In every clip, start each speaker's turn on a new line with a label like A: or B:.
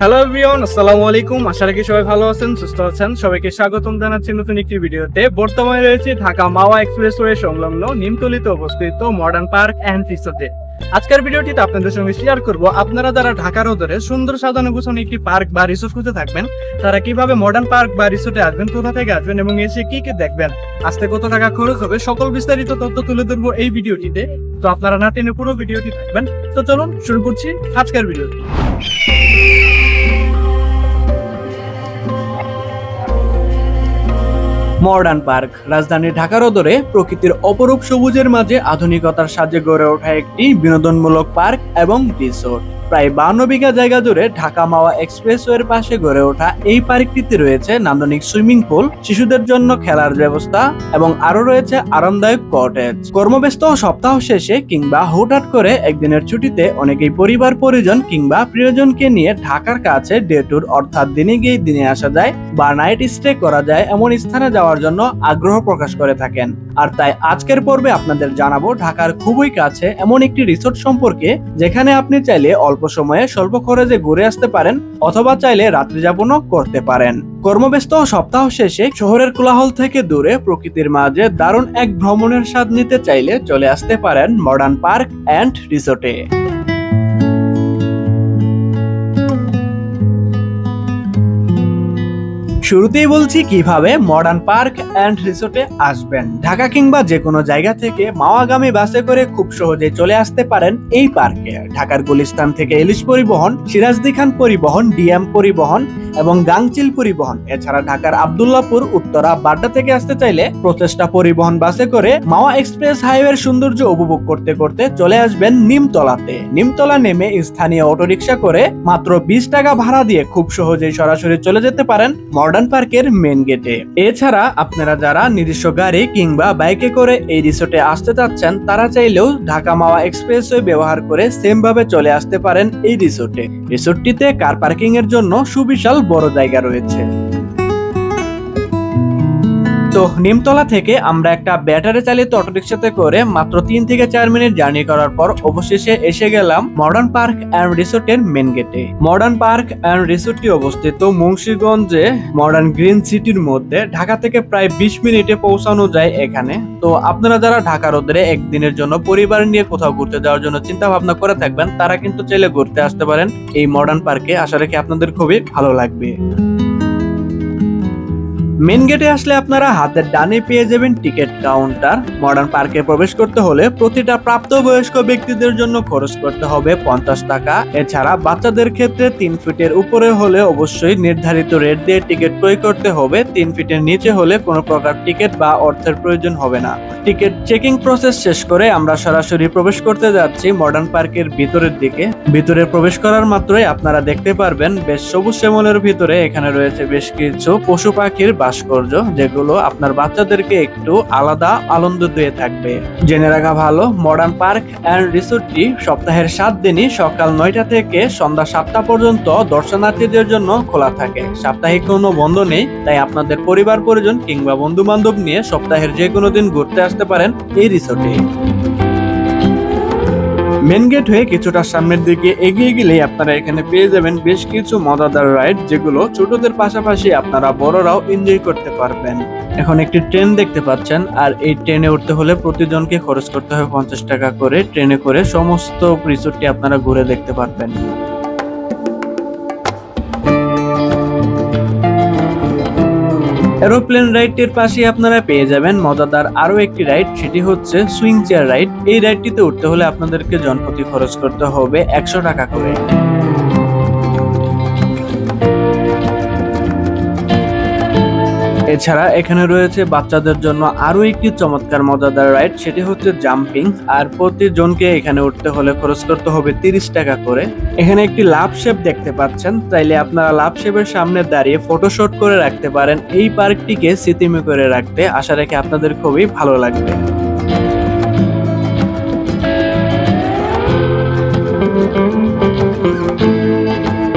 A: Hello everyone, আসসালামু আলাইকুম। আশা রাখি সবাই ভালো আছেন, সুস্থ আছেন। সবাইকে স্বাগতম জানাচ্ছি নতুন একটি ভিডিওতে। বর্তমানে রয়েছে ঢাকা মাওয়া এক্সপ্রেসওয়ে সংলগ্ন নিমতলিতে অবস্থিত মডার্ন পার্ক অ্যান্ড রিসোর্টে। আজকের ভিডিওটিতে আপনাদের সঙ্গে শেয়ার করব আপনারা যারা ঢাকার ওদরে সুন্দর সাজানো গোছানো একটি পার্ক বা রিসোর্ট খুঁজে থাকবেন, তারা কিভাবে মডার্ন পার্ক বা রিসোর্টে আসবেন, কোথা থেকে আসবেন এবং এসে কি কি দেখবেন, আসতে কত টাকা খরচ হবে, সকল বিস্তারিত তথ্য তুলে ধরবো এই ভিডিওটিতে। তো আপনারা না টেনে পুরো ভিডিওটি দেখবেন। তো চলুন শুরু করছি আজকের ভিডিওটি। মডার্ন পার্ক রাজধানী ঢাকার ওদরে প্রকৃতির অপরূপ সবুজের মাঝে আধুনিকতার সাজে গড়ে ওঠা একটি বিনোদনমূলক পার্ক এবং রিসোর্ট। প্রায় 52 বিঘা জায়গা জুড়ে ঢাকা মাওয়া এক্সপ্রেসওয়ের পাশে গড়ে ওঠা এই পার্কটিতে রয়েছে নান্দনিক সুইমিং পুল, শিশুদের জন্য খেলার ব্যবস্থা এবং আরো রয়েছে আরামদায়ক কটেজ। কর্মব্যস্ত সপ্তাহ শেষে কিংবা হুটহাট করে একদিনের ছুটিতে অনেকেই পরিবার পরিজন কিংবা প্রিয়জনকে নিয়ে ঢাকার কাছে ডে ট্যুর অর্থাৎ দিনে গিয়ে দিনে আসা যায় বা নাইট স্টে করা যায় এমন স্থানে যাওয়ার জন্য আগ্রহ প্রকাশ করে থাকেন। আর তাই আজকের পর্বে আপনাদের জানাবো ঢাকার খুবই কাছে এমন একটি রিসোর্ট সম্পর্কে, যেখানে আপনি চাইলে অল্প সময়ে স্বল্প খরচে ঘুরে আসতে পারেন অথবা চাইলে রাত্রি যাপনও করতে পারেন। কর্মব্যস্ত সপ্তাহ শেষে শহরের কোলাহল থেকে দূরে প্রকৃতির মাঝে দারুণ এক ভ্রমণের স্বাদ নিতে চাইলে চলে আসতে পারেন মডার্ন পার্ক অ্যান্ড রিসোর্টে। শুরুতেই বলছি কিভাবে মডার্ন পার্ক অ্যান্ড রিসোর্টে আসবেন। ঢাকা কিংবা যে কোনো জায়গা থেকে মাওয়াগামী বাসে করে খুব সহজে চলে আসতে পারেন এই পার্কে। ঢাকার গুলিস্তান থেকে ইলিশ পরিবহন, সিরাজদি খান পরিবহন, ডিএম পরিবহন এবং গাংচিল পরিবহন, এছাড়া ঢাকার আব্দুল্লাহপুর, উত্তরা, বাড্ডা থেকে আসতে চাইলে প্রচেষ্টা পরিবহন বাসে করে মাওয়া এক্সপ্রেস হাইওয়ের সৌন্দর্য উপভোগ করতে করতে চলে আসবেন নিমতলাতে। নিমতলা নেমে স্থানীয় অটোরিকশা করে মাত্র 20 টাকা ভাড়া দিয়ে খুব সহজেই সরাসরি চলে যেতে পারেন মডার্ন পার্কের মেন গেটে। এছাড়া আপনারা যারা নিজস্ব গাড়ি কিংবা বাইকে করে এই রিসোর্টে আসতে চাচ্ছেন, তারা চাইলেও ঢাকা মাওয়া এক্সপ্রেসওয়ে ব্যবহার করে সেম ভাবে চলে আসতে পারেন এই রিসোর্টে। রিসোর্টটিতে কার পার্কিং এর জন্য সুবিশাল বড় জায়গা রয়েছে। তো নিমতলা থেকে আমরা একটা ব্যাটারি চালিত অটোরিকশাতে করে মাত্র 3 থেকে 4 মিনিট জার্নি করার পর অবশেষে এসে গেলাম মডার্ন পার্ক অ্যান্ড রিসোর্টের মেন গেটে। মডার্ন পার্ক অ্যান্ড রিসোর্টটি অবস্থিত মুন্সিগঞ্জে মডার্ন গ্রিন সিটির মধ্যে। ঢাকা থেকে প্রায় 20 মিনিটে পৌঁছানো যায় এখানে। তো আপনারা যারা ঢাকার ওদরে একদিনের জন্য পরিবার নিয়ে কোথাও ঘুরতে যাওয়ার জন্য চিন্তা ভাবনা করে থাকবেন, তারা কিন্তু চাইলে ঘুরতে আসতে পারেন এই মডার্ন পার্কে। আশা রাখি আপনাদের খুবই ভালো লাগবে। মেন গেটে আসলে আপনারা হাতের ডানে পেয়ে যাবেন টিকিট কাউন্টার। মডার্ন পার্কে প্রবেশ করতে হলে প্রতিটা প্রাপ্তবয়স্ক ব্যক্তিদের জন্য খরচ করতে হবে 50 টাকা। এছাড়া বাচ্চাদের ক্ষেত্রে 3 ফিটের উপরে হলে অবশ্যই নির্ধারিত রেট দিয়ে টিকিট ক্রয় করতে হবে। 3 ফিটের নিচে হলে কোনো প্রকার টিকিট বা অর্থের প্রয়োজন হবে না। টিকিট চেকিং প্রসেস শেষ করে আমরা সরাসরি প্রবেশ করতে যাচ্ছি মডার্ন পার্কের ভিতরের দিকে। ভিতরে প্রবেশ করার মাত্রই আপনারা দেখতে পারবেন বেশ সবুজ শ্যামলের ভিতরে এখানে রয়েছে বেশ কিছু পশু পাখির ভাস্কর্য, যেগুলো আপনার বাচ্চাদেরকে একটু আলাদা আনন্দ দিয়ে থাকবে। জেনে রাখা ভালো, মডার্ন পার্ক অ্যান্ড রিসোর্টটি সপ্তাহের 7 দিনই সকাল 9টা থেকে সন্ধ্যা 7টা পর্যন্ত দর্শনার্থীদের জন্য খোলা থাকে। সাপ্তাহিক কোনো বন্ধ নেই, তাই আপনাদের পরিবার পরিজন কিংবা বন্ধু বান্ধব নিয়ে সপ্তাহের যে কোনো দিন ঘুরতে আসতে পারেন এই রিসোর্টে। মেন গেট হয়ে কিছুটা সামনের দিকে এগিয়ে গেলেই আপনারা এখানে পেয়ে যাবেন বেশ কিছু মজাদার রাইড, যেগুলো ছোটদের পাশাপাশি আপনারা বড়রাও এনজয় করতে পারবেন। এখন একটি ট্রেন দেখতে পাচ্ছেন, আর এই ট্রেনে উঠতে হলে প্রতিজনকে খরচ করতে হবে 50 টাকা করে। ট্রেনে করে সমস্ত রিসোর্টটি আপনারা ঘুরে দেখতে পারবেন। এরোপ্লেন রাইডটির পাশে আপনারা পেয়ে যাবেন মজাদার আরো একটি রাইড, সেটি হচ্ছে সুইং চেয়ার রাইড। এই রাইডটিতে উঠতে হলে আপনাদেরকে জনপ্রতি খরচ করতে হবে 100 টাকা করে। এছাড়া এখানে রয়েছে বাচ্চাদের জন্য আরো একটি চমৎকার মজাদার রাইড, সেটি হচ্ছে জাম্পিং। আর প্রতিজনকে এখানে উঠতে হলে খরচ করতে হবে 30 টাকা করে। এখানে একটি লাভ শেপ দেখতে পাচ্ছেন, চাইলে আপনারা লাভ শেপের সামনে দাঁড়িয়ে ফটোশুট করে রাখতে পারেন এই পার্কটিকে স্মৃতিময় করে রাখতে। আশা রাখি আপনাদের খুবই ভালো লাগবে।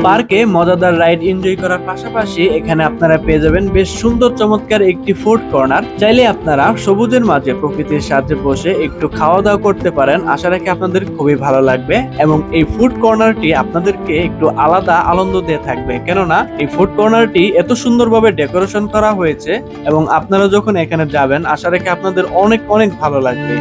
A: পার্কে মজাদার রাইড এনজয় করার পাশাপাশি এখানে আপনারা পেয়ে যাবেন বেশ সুন্দর চমৎকার একটি ফুড কর্নার। চাইলে আপনারা সবুজের মাঝে প্রকৃতির সাথে বসে একটু খাওয়া দাওয়া করতে পারেন। আশা রাখি আপনাদের খুবই ভালো লাগবে এবং এই ফুড কর্নারটি আপনাদেরকে একটু আলাদা আনন্দ দিয়ে থাকবে, কেননা এই ফুড কর্নারটি এত সুন্দরভাবে ডেকোরেশন করা হয়েছে এবং আপনারা যখন এখানে যাবেন আশা রাখি আপনাদের অনেক অনেক ভালো লাগবে।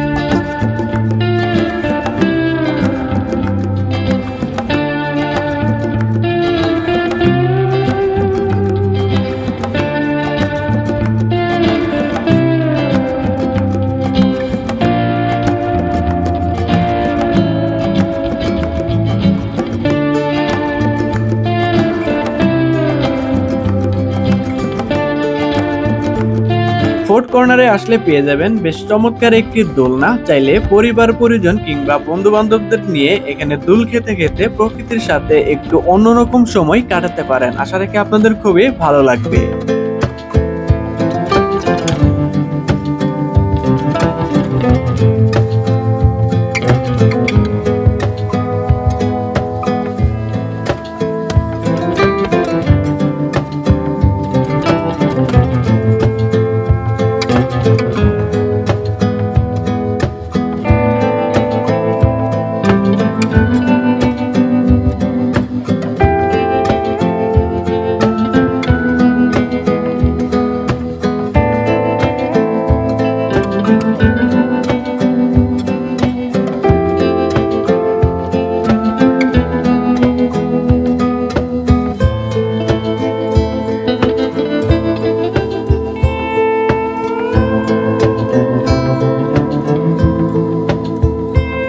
A: ফুড কর্নারে আসলে পেয়ে যাবেন বেশ চমৎকার একটি দোলনা। চাইলে পরিবার পরিজন কিংবা বন্ধু বান্ধবদের নিয়ে এখানে দোল খেতে খেতে প্রকৃতির সাথে একটু অন্যরকম সময় কাটাতে পারেন। আশা রাখি আপনাদের খুবই ভালো লাগবে।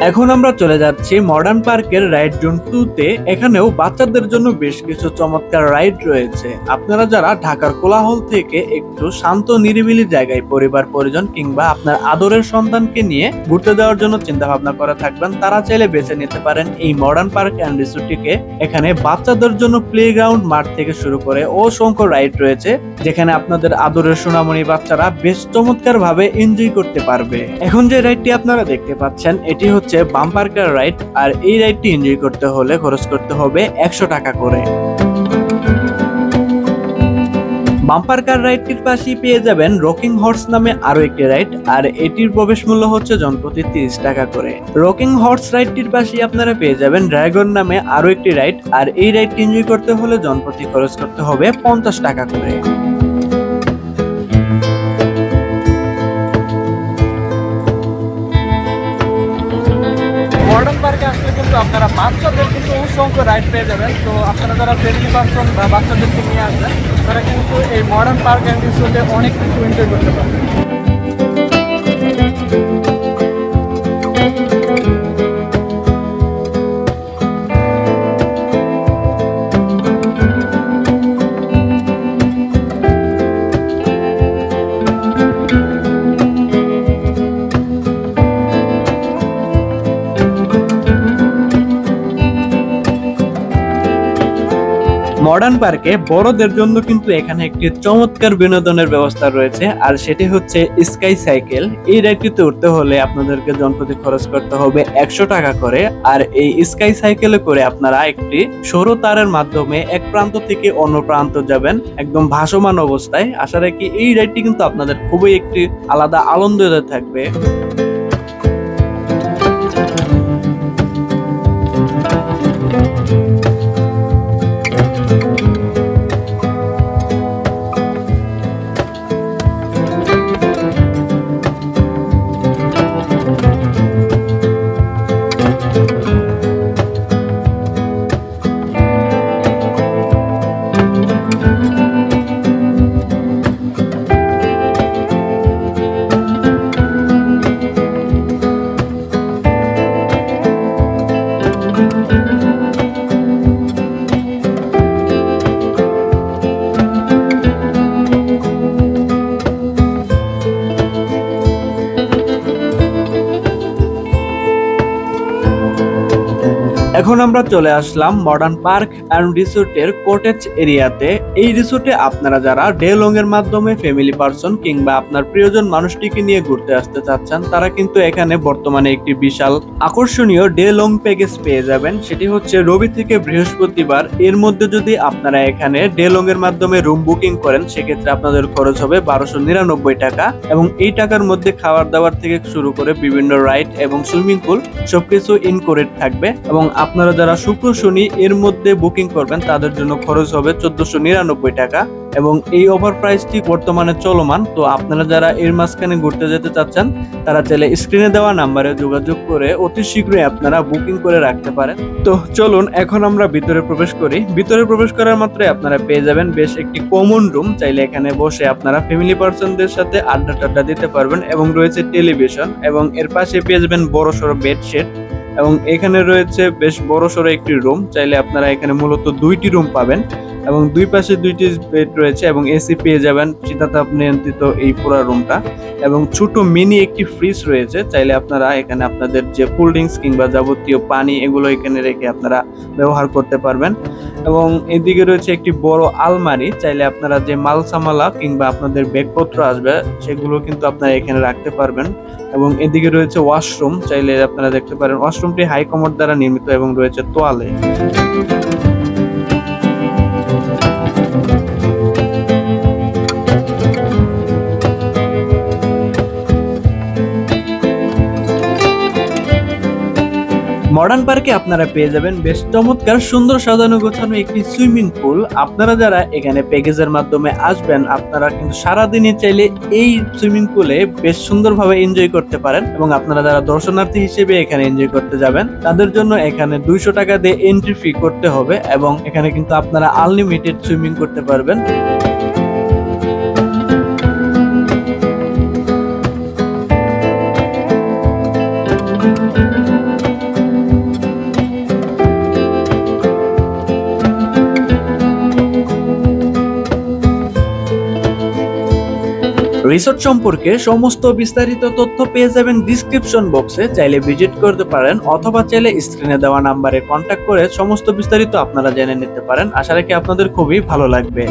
A: এখন আমরা চলে যাচ্ছি মডার্ন পার্কের রাইড জোন 2 তে। এখানেও বাচ্চাদের জন্য বেশ কিছু চমৎকার রাইড রয়েছে। আপনারা যারা ঢাকার কোলাহল থেকে একটু শান্ত নিরিবিলি জায়গায় পরিবার পরিজন কিংবা আপনার আদরের সন্তানকে নিয়ে ঘুরতে যাওয়ার জন্য চিন্তা ভাবনা করে থাকবেন, তারা চাইলে বেছে নিতে পারেন এই মডার্ন পার্ক এন্ড রিসোর্টটিকে। এখানে বাচ্চাদের জন্য প্লেগ্রাউন্ড, মাঠ থেকে শুরু করে অসংখ্য রাইড রয়েছে, যেখানে আপনাদের আদরের সোনামণি বাচ্চারা বেশ চমৎকার ভাবে এনজয় করতে পারবে। এখন যে রাইডটি আপনারা দেখতে পাচ্ছেন এটি হচ্ছে বাম্পার কার রাইড, আর এই রাইডটি এনজয় করতে হলে খরচ করতে হবে 100 টাকা করে। বাম্পার কার রাইডটির পাশেই পেয়ে যাবেন রকিং হর্স নামে আরো একটি রাইড, আর এটির প্রবেশ মূল্য হচ্ছে জনপ্রতি 30 টাকা করে। রকিং হর্স রাইডটির পাশেই আপনারা পেয়ে যাবেন ড্রাগন নামে আরো একটি রাইড, আর এই রাইডটি এনজয় করতে হলে জনপ্রতি খরচ করতে হবে 50 টাকা করে। মডার্ন পার্কে আসলে কিন্তু আপনারা বাচ্চাদের কিন্তু অসংখ্য রাইড পেয়ে যাবেন। তো আপনারা যারা ফ্যামিলি পারসন বা বাচ্চাদেরকে নিয়ে আসবেন তারা কিন্তু এই মডার্ন পার্ক এন্ড রিসোর্টে অনেক কিছু এনজয় করতে পারবেন। মডার্ন পার্কে বড়দের জন্য কিন্তু এখানে একটি চমৎকার বিনোদনের ব্যবস্থা রয়েছে, আর সেটি হচ্ছে স্কাই সাইকেল। এই রাইডটিতে উঠতে হলে আপনাদেরকে জনপ্রতি খরচ করতে হবে 100 টাকা করে, আর এই স্কাই সাইকেলে করে আপনারা একটি সরু তারের মাধ্যমে এক প্রান্ত থেকে অন্য প্রান্ত যাবেন একদম ভাসমান অবস্থায়। আশা রাখি এই রাইডটি কিন্তু আপনাদের খুবই একটি আলাদা আনন্দ থাকবে। এখন আমরা চলে আসলাম মডার্ন পার্ক এন্ড রিসোর্টের কটেজ এরিয়াতে। এই রিসোর্টে আপনারা যারা ডে লং এর মাধ্যমে ফ্যামিলি পারসন কিংবা আপনার প্রিয়জন মানুষটিকে নিয়ে ঘুরতে আসতে চাচ্ছেন, তারা কিন্তু এখানে বর্তমানে একটি বিশাল আকর্ষণীয় ডে লং প্যাকেজ পেয়ে যাবেন। সেটি হচ্ছে রবি থেকে বৃহস্পতিবার। এর মধ্যে যদি আপনারা এখানে ডে লং এর মাধ্যমে রুম বুকিং করেন, সেক্ষেত্রে আপনাদের খরচ হবে 1299 টাকা, এবং এই টাকার মধ্যে খাবার দাবার থেকে শুরু করে বিভিন্ন রাইড এবং সুইমিং পুল সবকিছু ইনক্লুডেড থাকবে। এবং আপনারা যারা শুক্র শনি এর মধ্যে বুকিং করবেন, তাদের জন্য খরচ হবে 1499 টাকা, এবং এই ওভার প্রাইসটি বর্তমানে চলমান। তো আপনারা যারা এর মাঝখানে ঘুরতে যেতে চাচ্ছেন, তারা চাইলে স্ক্রিনে দেওয়া নাম্বারে যোগাযোগ করে অতি শীঘ্রই আপনারা বুকিং করে রাখতে পারেন। তো চলুন এখন আমরা ভিতরে প্রবেশ করি। ভিতরে প্রবেশ করার মাত্রই আপনারা পেয়ে যাবেন বেশ একটি কমন রুম। চাইলে এখানে বসে আপনারা ফ্যামিলি পার্সনদের সাথে আড্ডা দিতে পারবেন, এবং রয়েছে টেলিভিশন, এবং এর পাশে পেয়ে যাবেন বড়সড় বেডশিট, এবং এখানে রয়েছে বেশ বড়সড় একটি রুম। চাইলে আপনারা এখানে মূলত দুইটি রুম পাবেন, এবং দুই পাশে দুইটি বেড রয়েছে, এবং এসি পেয়ে যাবেন শীতাতাপ নিয়ন্ত্রিত এই পুরো রুমটা, এবং ছোট মিনি একটি ফ্রিজ রয়েছে। চাইলে আপনারা এখানে আপনাদের যে কোল্ড ড্রিঙ্কস কিংবা যাবতীয় পানি এগুলো এখানে রেখে আপনারা ব্যবহার করতে পারবেন। এবং এদিকে রয়েছে একটি বড় আলমারি। চাইলে আপনারা যে মাল সামালা কিংবা আপনাদের ব্যাগপত্র আসবে, সেগুলো কিন্তু আপনারা এখানে রাখতে পারবেন। এবং এদিকে রয়েছে ওয়াশরুম, চাইলে আপনারা দেখতে পারেন। ওয়াশরুমটি হাই কমোড দ্বারা নির্মিত এবং রয়েছে তোয়ালে। মডার্ন পার্কে আপনারা পেয়ে যাবেন বেশ চমৎকার সুন্দর সাজানো গোছানো একটি সুইমিং পুল। আপনারা যারা এখানে প্যাকেজের মাধ্যমে আসবেন, আপনারা কিন্তু সারাদিনই চাইলে এই সুইমিং পুলে বেশ সুন্দরভাবে এনজয় করতে পারেন। এবং আপনারা যারা দর্শনার্থী হিসেবে এখানে এনজয় করতে যাবেন, তাদের জন্য এখানে 200 টাকা দিয়ে এন্ট্রি ফি করতে হবে, এবং এখানে কিন্তু আপনারা আনলিমিটেড সুইমিং করতে পারবেন। রিসোর্ট সম্পর্কে সমস্ত বিস্তারিত তথ্য পেয়ে যাবেন ডিসক্রিপশন বক্সে, চাইলে ভিজিট করতে পারেন, অথবা চাইলে স্ক্রিনে দেওয়া নাম্বারে কন্ট্যাক্ট করে সমস্ত বিস্তারিত আপনারা জেনে নিতে পারেন। আশা রাখি আপনাদের খুবই ভালো লাগবে।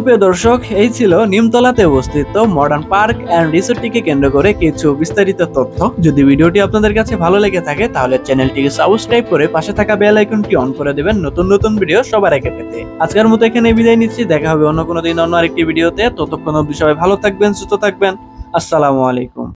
A: প্রিয় দর্শক, এই ছিল নিমতলাতে অবস্থিত মডার্ন পার্ক এন্ড রিসোর্টটিকে কেন্দ্র করে কিছু বিস্তারিত তথ্য। যদি ভিডিওটি আপনাদের কাছে ভালো লেগে থাকে, তাহলে চ্যানেলটিকে সাবস্ক্রাইব করে পাশে থাকা বেল আইকনটি অন করে দেবেন নতুন নতুন ভিডিও সবার আগে পেতে। আজকের মতো এখানে বিদায় নিচ্ছি। দেখা হবে অন্য কোনো দিন অন্য আরেকটি ভিডিওতে। ততক্ষণ অবধি সবাই ভালো থাকবেন, সুস্থ থাকবেন। আসসালামু আলাইকুম।